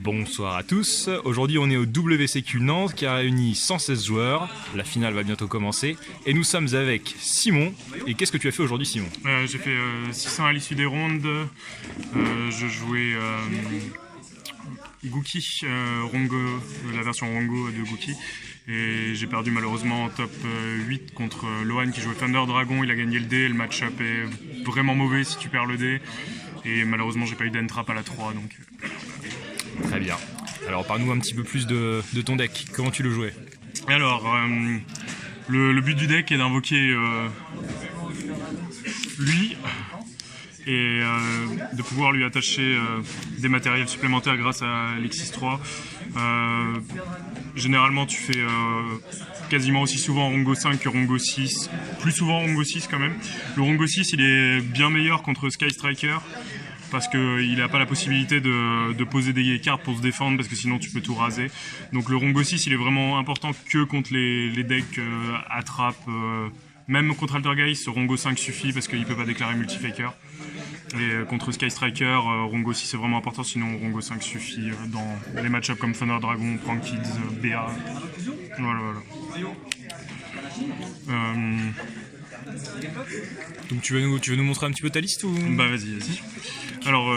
Bonsoir à tous, aujourd'hui on est au WCQ Nantes qui a réuni 116 joueurs, la finale va bientôt commencer et nous sommes avec Simon. Et qu'est-ce que tu as fait aujourd'hui Simon? J'ai fait 600 à l'issue des rondes, je jouais Gookie, Rongo, la version Rongo de Gookie, et j'ai perdu malheureusement en top 8 contre Lohan qui jouait Thunder Dragon. Il a gagné le dé, le match-up est vraiment mauvais si tu perds le dé, et malheureusement j'ai pas eu d'entrap à la 3 donc... Très bien. Alors parle-nous un petit peu plus de ton deck, comment tu le jouais? Alors, le but du deck est d'invoquer lui et de pouvoir lui attacher des matériels supplémentaires grâce à l'Exis 3. Généralement tu fais quasiment aussi souvent Rongo 5 que Rongo 6, plus souvent Rongo 6 quand même. Le Rongo 6 il est bien meilleur contre Sky Striker, parce qu'il n'a pas la possibilité de poser des cartes pour se défendre, parce que sinon tu peux tout raser. Donc le Rongo 6 il est vraiment important que contre les decks attrape. Même contre Altergeist, Rongo 5 suffit parce qu'il ne peut pas déclarer multifaker. Et contre Sky Striker, Rongo 6 est vraiment important, sinon Rongo 5 suffit dans les match-ups comme Thunder Dragon, Prank Kids, BA. Voilà. Donc tu veux nous montrer un petit peu ta liste ou... Bah vas-y. Alors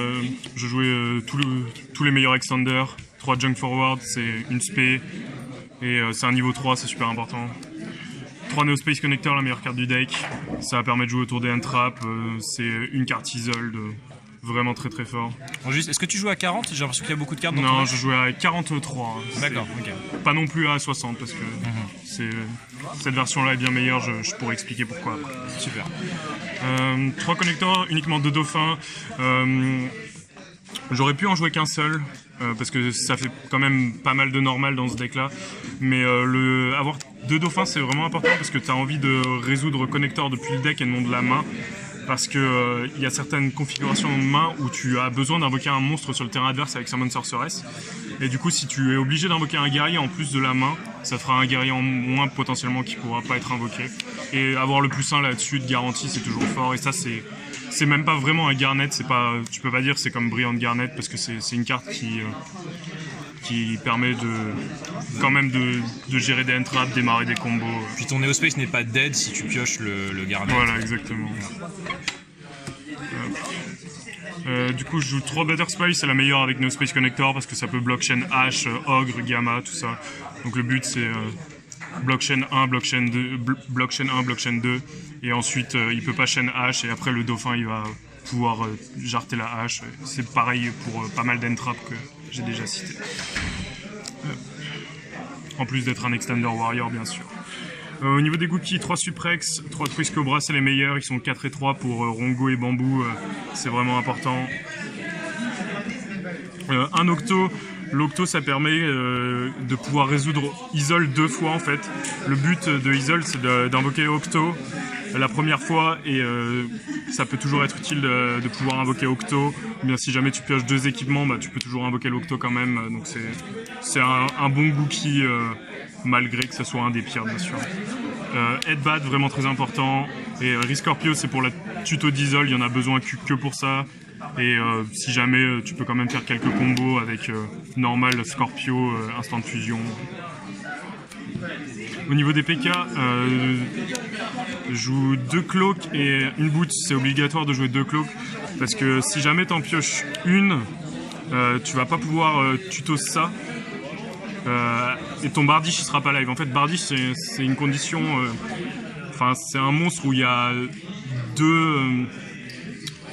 je jouais tous les meilleurs extenders, 3 junk forward, c'est une spé, et c'est un niveau 3, c'est super important. 3 Neo Space Connector, la meilleure carte du deck, ça permet de jouer autour des entraps, c'est une carte isolde, vraiment très fort. Juste, est-ce que tu joues à 40? J'ai l'impression qu'il y a beaucoup de cartes dans ton Non, deck. je jouais à 43. D'accord, ok. Pas non plus à 60 parce que cette version-là est bien meilleure, je pourrais expliquer pourquoi après. Super. 3 connecteurs, uniquement 2 dauphins. J'aurais pu en jouer qu'un seul, parce que ça fait quand même pas mal de normal dans ce deck-là. Mais avoir 2 dauphins, c'est vraiment important parce que tu as envie de résoudre connecteur depuis le deck et non de la main. Parce que y a certaines configurations de main où tu as besoin d'invoquer un monstre sur le terrain adverse avec Summon Sorceress. Et du coup, si tu es obligé d'invoquer un guerrier en plus de la main, ça fera un guerrier en moins potentiellement qui pourra pas être invoqué. Et avoir le plus 1 là-dessus de garantie, c'est toujours fort. Et ça, c'est même pas vraiment un Garnet. Tu peux pas dire c'est comme Brilliant Garnet parce que c'est une carte qui permet quand même de gérer des entraps, démarrer des combos. Puis ton Neospace n'est pas dead si tu pioches le Garnet. Voilà, exactement. Du coup, je joue 3 Better Spice, c'est la meilleure avec No Space Connector parce que ça peut blockchain H, Ogre, Gamma, tout ça. Donc le but c'est blockchain 1, blockchain 2, blockchain 1, blockchain 2, et ensuite il peut pas chaîne H, et après le dauphin il va pouvoir jarter la hache. C'est pareil pour pas mal d'entraps que j'ai déjà cité. En plus d'être un extender warrior bien sûr. Au niveau des Gookies, 3 Suprex, 3 Twist Cobra, c'est les meilleurs, ils sont 4 et 3 pour Rongo et Bambou, c'est vraiment important. Un Octo, l'Octo ça permet de pouvoir résoudre Isol 2 fois en fait. Le but de Isol c'est d'invoquer Octo la première fois, et ça peut toujours être utile de pouvoir invoquer Octo. Bien si jamais tu pioches 2 équipements, bah, tu peux toujours invoquer l'Octo quand même, donc c'est un bon Gookie malgré que ce soit un des pires bien sûr. Headbat vraiment très important, et Riscorpio c'est pour la tuto d'Isol, il y en a besoin que pour ça. Et si jamais tu peux quand même faire quelques combos avec normal, Scorpio, instant de fusion. Au niveau des PK, je joue 2 cloaks et une boot. C'est obligatoire de jouer 2 cloaks parce que si jamais t'en pioches une, tu vas pas pouvoir tuto ça. Et ton Bardiche il sera pas live. En fait, Bardiche c'est une condition. Enfin, c'est un monstre où il y a 2.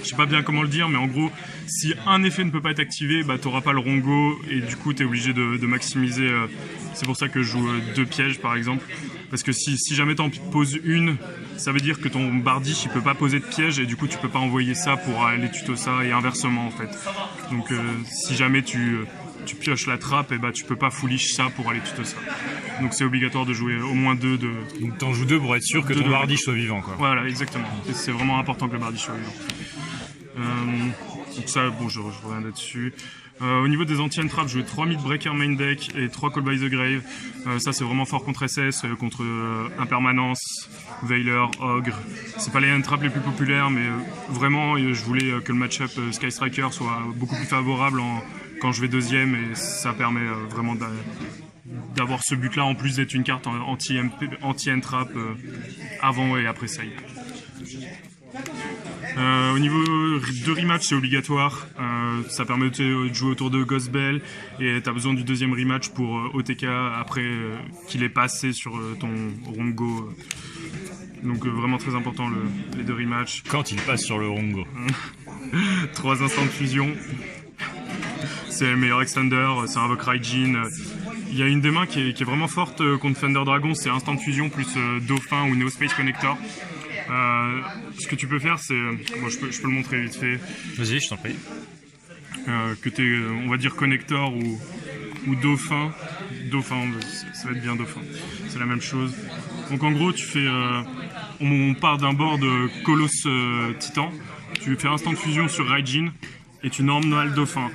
Je sais pas bien comment le dire, mais en gros, si un effet ne peut pas être activé, bah t'auras pas le Rongo, et du coup t'es obligé de maximiser. C'est pour ça que je joue 2 pièges par exemple, parce que si jamais t'en poses une, ça veut dire que ton Bardiche il peut pas poser de piège, et du coup tu peux pas envoyer ça pour aller tuto ça, et inversement en fait. Donc si jamais tu pioches la trappe, et bah tu peux pas foolish ça pour aller tuto ça. Donc c'est obligatoire de jouer au moins 2 de... Donc t'en joues 2 pour être sûr que ton Bardiche soit vivant quoi. Voilà, exactement. C'est vraiment important que le Bardiche soit vivant. Donc ça, bon, je reviens là-dessus. Au niveau des anti-entraps, je jouais 3 Midbreaker main deck et 3 Call by the Grave. Ça c'est vraiment fort contre SS, contre Impermanence, Veiler, Ogre. C'est pas les entraps les plus populaires, mais vraiment je voulais que le match-up Sky Striker soit beaucoup plus favorable quand je vais deuxième, et ça permet vraiment d'avoir ce but là en plus d'être une carte anti-entrap avant et après side. Au niveau de rematch, c'est obligatoire. Ça permet de jouer autour de Ghost Bell et tu as besoin du deuxième rematch pour OTK après qu'il ait passé sur ton Rongo. Donc vraiment très important les deux rematchs. Quand il passe sur le Rongo. 3 instants de fusion. C'est le meilleur extender, ça invoque Raijin. Il y a une des mains qui est vraiment forte contre Thunder Dragon, c'est instant de fusion plus Dauphin ou Neo Space Connector. Ce que tu peux faire, c'est... Moi, je peux le montrer vite fait. Vas-y, je t'en prie. Que tu es, on va dire, Connector ou Dauphin. Dauphin, ça va être bien Dauphin. C'est la même chose. Donc en gros, tu fais... on part d'un board Colosse Titan. Tu fais instant de fusion sur Raijin et tu normal Dauphin.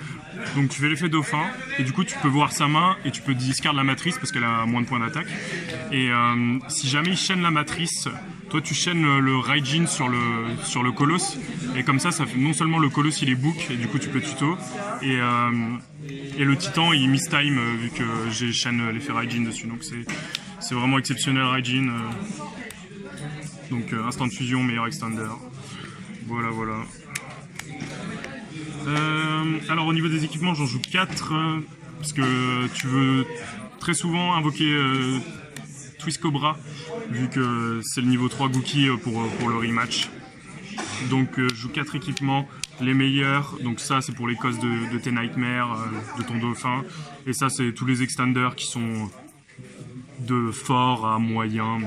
Donc tu fais l'effet Dauphin et du coup tu peux voir sa main et tu peux discard la matrice parce qu'elle a moins de points d'attaque. Et si jamais il chaîne la matrice, toi tu chaînes le Raijin sur le Colosse et comme ça fait non seulement le Colosse il est book et du coup tu peux tuto et le Titan il miss time vu que j'ai chaîne l'effet Raijin dessus. Donc c'est vraiment exceptionnel Raijin. Donc instant de fusion, meilleur extender. Voilà. Alors au niveau des équipements, j'en joue 4 parce que tu veux très souvent invoquer Twist Cobra vu que c'est le niveau 3 Gookie pour le rematch. Donc je joue 4 équipements, les meilleurs, donc ça c'est pour les causes de tes nightmares, de ton dauphin, et ça c'est tous les extenders qui sont de fort à moyen,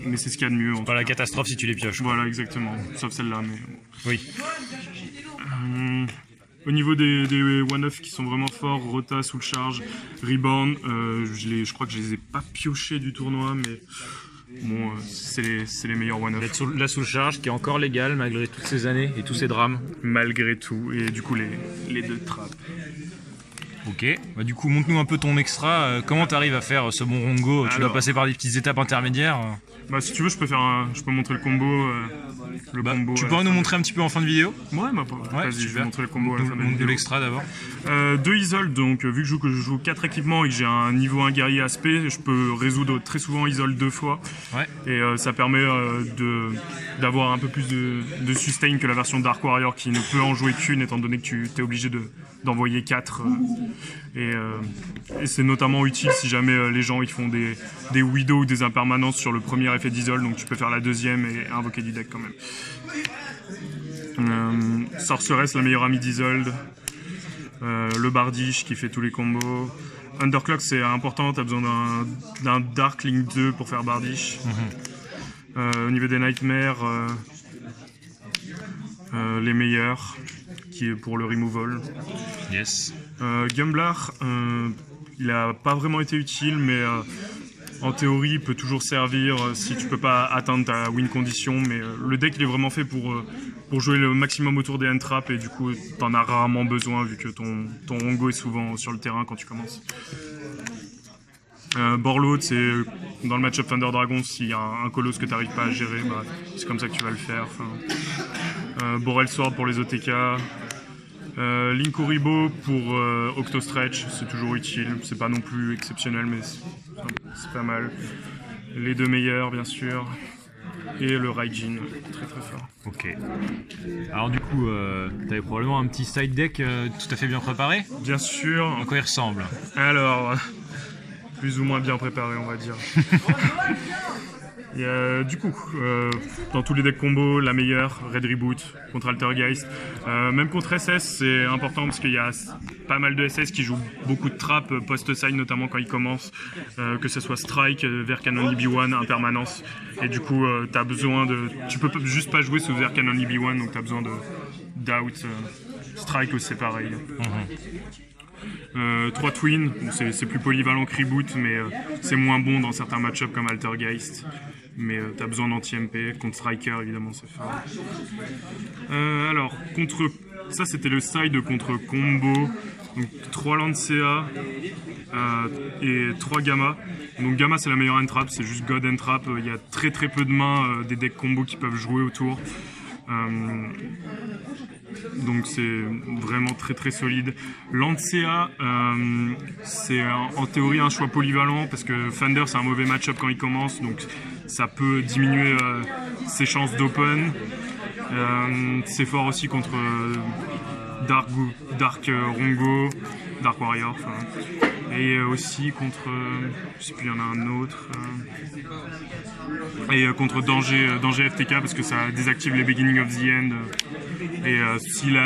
mais c'est ce qu'il y a de mieux. C'est pas la catastrophe si tu les pioches. Voilà, exactement, sauf celle-là. Mais... Oui. Au niveau des one-off qui sont vraiment forts, Rota, Soul Charge, Reborn, je crois que je les ai pas piochés du tournoi, mais bon, c'est les meilleurs one-off. La Soul Charge qui est encore légale malgré toutes ces années et tous ces drames. Malgré tout, et du coup les 2 trappes. Ok, bah du coup montre-nous un peu ton extra, comment t'arrives à faire ce bon Rongo? Tu dois passer par des petites étapes intermédiaires. Bah si tu veux je peux montrer le combo. Combo tu pourrais nous montrer un petit peu en fin de vidéo? Ouais, vas-y, je vais montrer le combo à la fin de la vidéo. Montre-nous l'extra d'abord. 2 Isol, donc vu que je joue 4 équipements et que j'ai un niveau 1 guerrier aspect, je peux résoudre très souvent Isol 2 fois. Ouais. Et ça permet d'avoir un peu plus de sustain que la version Dark Warrior qui ne peut en jouer qu'une étant donné que tu es obligé d'envoyer 4. Et c'est notamment utile si jamais les gens ils font des widows ou des impermanences sur le premier effet d'Isol, donc tu peux faire la deuxième et invoquer du deck quand même. Sorceress, la meilleure amie d'Isolde. Le Bardiche qui fait tous les combos. Underclock c'est important, t'as besoin d'un Dark Link 2 pour faire Bardiche. Au niveau des Nightmares, les meilleurs, qui est pour le removal. Yes. Gumblar, il n'a pas vraiment été utile, mais en théorie il peut toujours servir si tu peux pas atteindre ta win condition, mais le deck il est vraiment fait pour jouer le maximum autour des end-traps et du coup t'en as rarement besoin vu que ton Rongo est souvent sur le terrain quand tu commences. Borload, c'est dans le match-up Thunder Dragon, s'il y a un colosse que tu n'arrives pas à gérer, bah, c'est comme ça que tu vas le faire. Borel Sword pour les OTK. Linkuribo pour Octostretch, c'est toujours utile, c'est pas non plus exceptionnel mais c'est pas mal. Les 2 meilleurs bien sûr. Et le Raijin, très très fort. Ok. Alors du coup, t'avais probablement un petit side deck tout à fait bien préparé? Bien sûr. À quoi il ressemble? Alors, plus ou moins bien préparé on va dire. Et du coup, dans tous les decks combo, la meilleure, Red Reboot contre Altergeist. Même contre SS, c'est important parce qu'il y a pas mal de SS qui jouent beaucoup de trappes post-side, notamment quand ils commencent, que ce soit Strike, Vercanon EB1, Impermanence. Et du coup, t'as besoin de... Tu peux juste pas jouer sous Vercanon EB1, donc t'as besoin d'out. Strike, c'est pareil. 3 Twin, bon, c'est plus polyvalent que Reboot, mais c'est moins bon dans certains match-ups comme Altergeist. Mais t'as besoin d'anti-MP, contre Striker évidemment c'est fort. Alors, ça c'était le side contre combo, donc 3 Lancea et 3 Gamma. Donc Gamma c'est la meilleure end-trap, c'est juste God end-trap, il y a très peu de mains des decks combo qui peuvent jouer autour. donc c'est vraiment très très solide. Lancea, c'est en théorie un choix polyvalent parce que Thunder c'est un mauvais match-up quand il commence, donc ça peut diminuer ses chances d'open. C'est fort aussi contre Dark Rongo, Dark Warrior, et aussi contre, je sais plus, il y en a un autre, et contre Danger FTK parce que ça désactive les Beginning of the End. Et s'il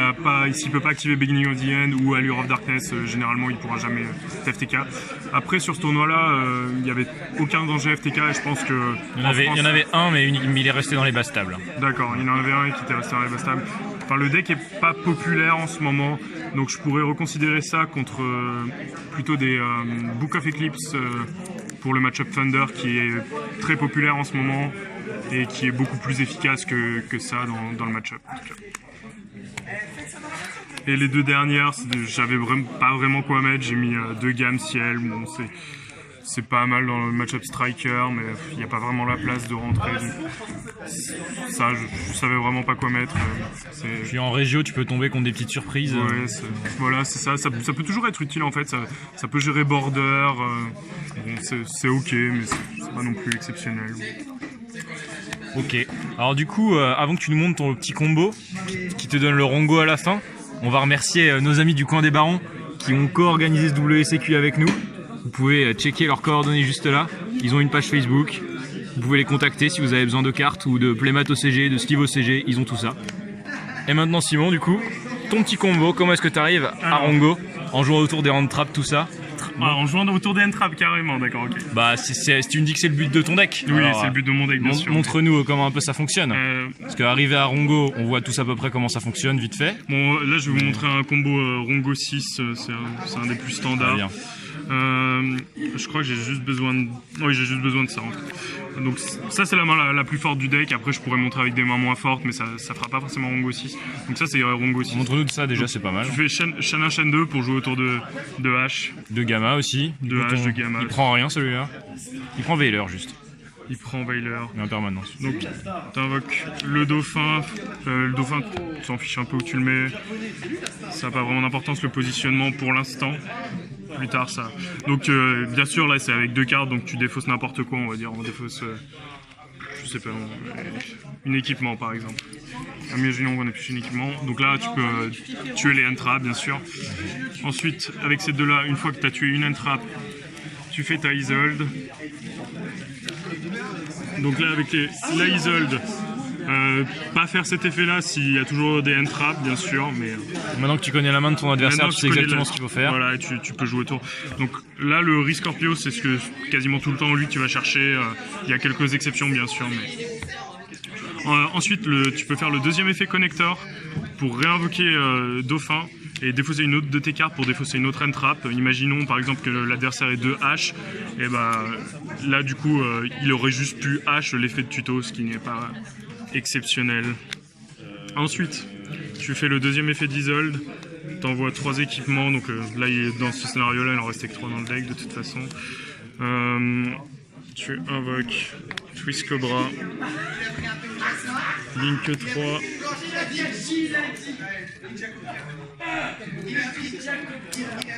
peut pas activer Beginning of the End ou Allure of Darkness, généralement il pourra jamais FTK. Après sur ce tournoi-là, il y avait aucun danger FTK et je pense que il y en avait un, mais il est resté dans les basses tables. D'accord, il y en avait un qui était resté dans les basses tables. Enfin, le deck est pas populaire en ce moment, donc je pourrais reconsidérer ça contre plutôt des Book of Eclipse pour le match-up Thunder qui est très populaire en ce moment et qui est beaucoup plus efficace que ça dans le match-up. Et les deux dernières, j'avais pas vraiment quoi mettre. J'ai mis deux gammes ciel. Bon, c'est pas mal dans le match-up striker, mais il n'y a pas vraiment la place de rentrer. Donc, ça, je savais vraiment pas quoi mettre. Puis en régio, tu peux tomber contre des petites surprises. Ouais, voilà, c'est ça. Ça peut toujours être utile en fait. Ça peut gérer border. Bon, c'est ok, mais c'est pas non plus exceptionnel. Ok. Alors du coup, avant que tu nous montres ton petit combo qui te donne le Rongo à la fin, on va remercier nos amis du coin des Barons qui ont co-organisé ce WCQ avec nous. Vous pouvez checker leurs coordonnées juste là. Ils ont une page Facebook. Vous pouvez les contacter si vous avez besoin de cartes ou de playmat OCG, de sleeve OCG. Ils ont tout ça. Et maintenant Simon, du coup, ton petit combo, comment est-ce que tu arrives à Rongo en jouant autour des hand traps, tout ça? En jouant autour des hand traps carrément, d'accord, ok. Bah si tu me dis que c'est le but de ton deck. Oui, c'est le but de mon deck, bien sûr. Montre-nous comment un peu ça fonctionne. Parce qu'arriver à Rongo, on voit tous à peu près comment ça fonctionne, vite fait. Bon, là je vais vous montrer un combo Rongo 6, c'est un des plus standards. Je crois que j'ai juste besoin de ça en fait. Donc ça c'est la main la plus forte du deck. Après je pourrais montrer avec des mains moins fortes, mais ça fera pas forcément Rongo 6. Donc ça c'est Rongo 6. Montre-nous de ça déjà. Donc, c'est pas mal. Je fais chaîne 1, chaîne 2 pour jouer autour de H. De Gamma aussi. De H, de Gamma. Il prend rien celui-là. Il prend Veiler juste. Il prend Veiler. En permanence. Donc t'invoques le dauphin. Le dauphin, tu t'en fiches un peu où tu le mets. Ça n'a pas vraiment d'importance le positionnement pour l'instant. Plus tard ça. Donc bien sûr là c'est avec deux cartes, donc tu défausses n'importe quoi, on va dire. On défausse je sais pas, un équipement par exemple. Imaginons qu'on a plus un équipement. Donc là tu peux tuer les hand-traps bien sûr. Ensuite avec ces deux là, une fois que tu as tué une hand-trap, tu fais ta Isolde. Donc là avec la Isolde, pas faire cet effet là s'il y a toujours des hand traps bien sûr, mais maintenant que tu connais la main de ton adversaire, tu sais exactement ce qu'il faut faire. Voilà, tu peux jouer autour. Donc là le Risk Scorpio c'est ce que quasiment tout le temps lui tu vas chercher. Il y a quelques exceptions bien sûr, mais ensuite tu peux faire le deuxième effet connector pour réinvoquer Dauphin et défausser une autre de tes cartes pour défausser une autre hand trap. Imaginons par exemple que l'adversaire est 2 H, et là du coup il aurait juste pu H l'effet de tuto, ce qui n'est pas exceptionnel. Ensuite tu fais le deuxième effet d'Isolde, t'envoies 3 équipements, donc là dans ce scénario là il en restait que 3 dans le deck de toute façon. Tu invoques Twist Cobra, Link 3,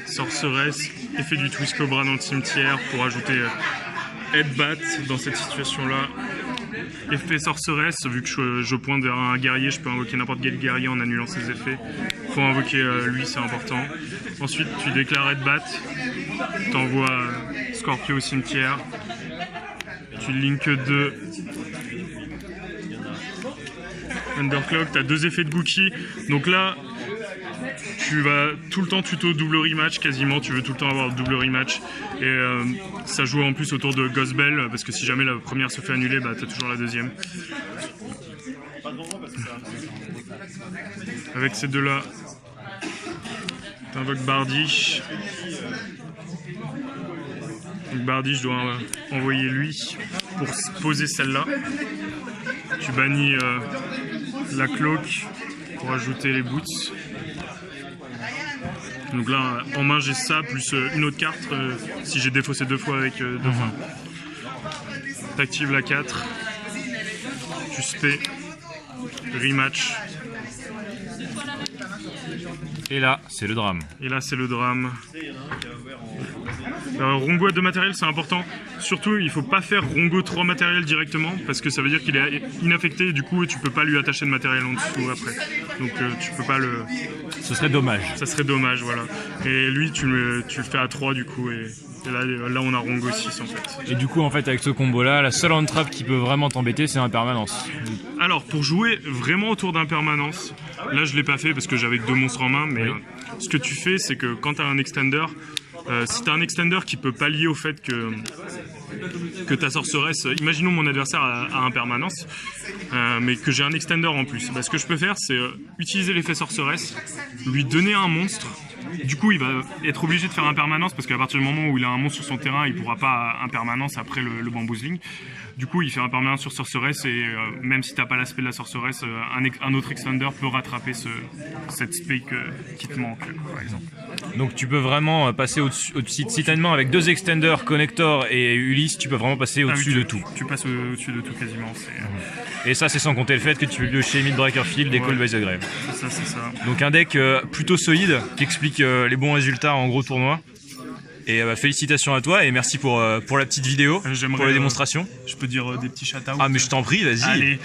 Sorceress, effet du Twist Cobra dans le cimetière pour ajouter Headbat dans cette situation là. Effet Sorceress, vu que je pointe vers un guerrier, je peux invoquer n'importe quel guerrier en annulant ses effets. Faut invoquer lui, c'est important. Ensuite tu déclares Headbat, t'envoies Scorpio au cimetière, tu link 2 Underclock, tu as 2 effets de Gookie. Donc là, tu vas tout le temps tuto double rematch quasiment, tu veux tout le temps avoir double rematch. Et ça joue en plus autour de Ghost Bell, parce que si jamais la première se fait annuler, tu as toujours la deuxième. Avec ces deux-là, tu invoques Bardi. Donc Bardi, je dois envoyer lui pour poser celle-là. Tu bannis la cloak pour ajouter les boots. Donc là en main j'ai ça plus une autre carte si j'ai défaussé 2 fois avec Dauphin. T'actives la 4, tu spé, rematch, Et là, c'est le drame. Et là, c'est le drame. Rongo à 2 matériels, c'est important. Surtout, il faut pas faire Rongo 3 matériels directement parce que ça veut dire qu'il est inaffecté et du coup, tu peux pas lui attacher de matériel en dessous après. Donc, tu peux pas le... Ce serait dommage. Ça serait dommage, voilà. Et lui, tu le fais à 3 du coup. Et là, on a Rongo 6 en fait. Et du coup, en fait, avec ce combo-là, la seule entrave qui peut vraiment t'embêter, c'est l'impermanence. Alors, pour jouer vraiment autour d'impermanence, là, je l'ai pas fait parce que j'avais que 2 monstres en main, mais Oui. ce que tu fais, c'est que quand tu as un extender, si tu as un extender qui peut pallier au fait que ta sorceresse, imaginons mon adversaire a impermanence, mais que j'ai un extender en plus, ce que je peux faire, c'est utiliser l'effet sorceresse, lui donner un monstre. Du coup, il va être obligé de faire impermanence parce qu'à partir du moment où il a un monstre sur son terrain, il pourra pas impermanence après le bamboozling. Du coup, il fait impermanence sur sorceresse et même si t'as pas l'aspect de la sorceresse, un autre extender peut rattraper cette spé qui te manque, par exemple. Donc tu peux vraiment passer au-dessus si t'as une main avec 2 extenders, connector et Ulysse, tu peux vraiment passer au-dessus de tout. Tu passes au-dessus de tout quasiment. Et ça, c'est sans compter le fait que tu peux piocher Midbreaker Field et Call by the Grave. C'est ça. Donc un deck plutôt solide qui explique les bons résultats en gros tournoi. Et félicitations à toi et merci pour la petite vidéo, pour la démonstration. Je peux dire des petits shout-outs. Ah mais je t'en prie, vas-y. Allez,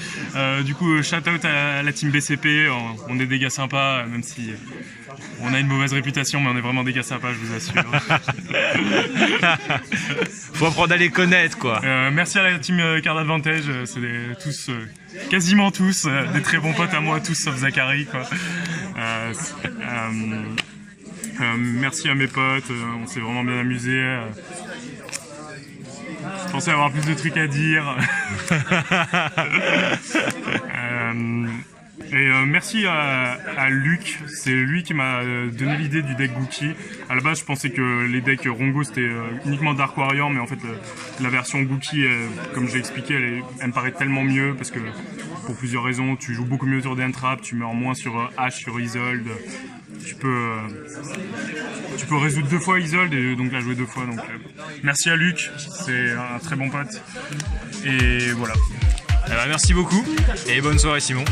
du coup, shout-out à la team BCP, on est des gars sympas, même si on a une mauvaise réputation, mais on est vraiment des gars sympas, je vous assure. Faut apprendre à les connaître, quoi. Merci à la team Card Advantage, c'est tous, quasiment tous, des très bons potes à moi, tous sauf Zachary, quoi. Merci à mes potes, on s'est vraiment bien amusé. Je pensais avoir plus de trucs à dire. Merci à Luc, c'est lui qui m'a donné l'idée du deck Gookie. À la base, je pensais que les decks Rongo c'était uniquement Dark Warrior, mais en fait la version Gookie, comme je l'ai expliqué, elle me paraît tellement mieux parce que pour plusieurs raisons, tu joues beaucoup mieux autour des entraps, tu meurs moins sur H, sur Isolde. Tu peux résoudre 2 fois Isolde et donc la jouer 2 fois. Donc, merci à Luc, c'est un très bon pote. Et voilà. Alors, merci beaucoup et bonne soirée Simon.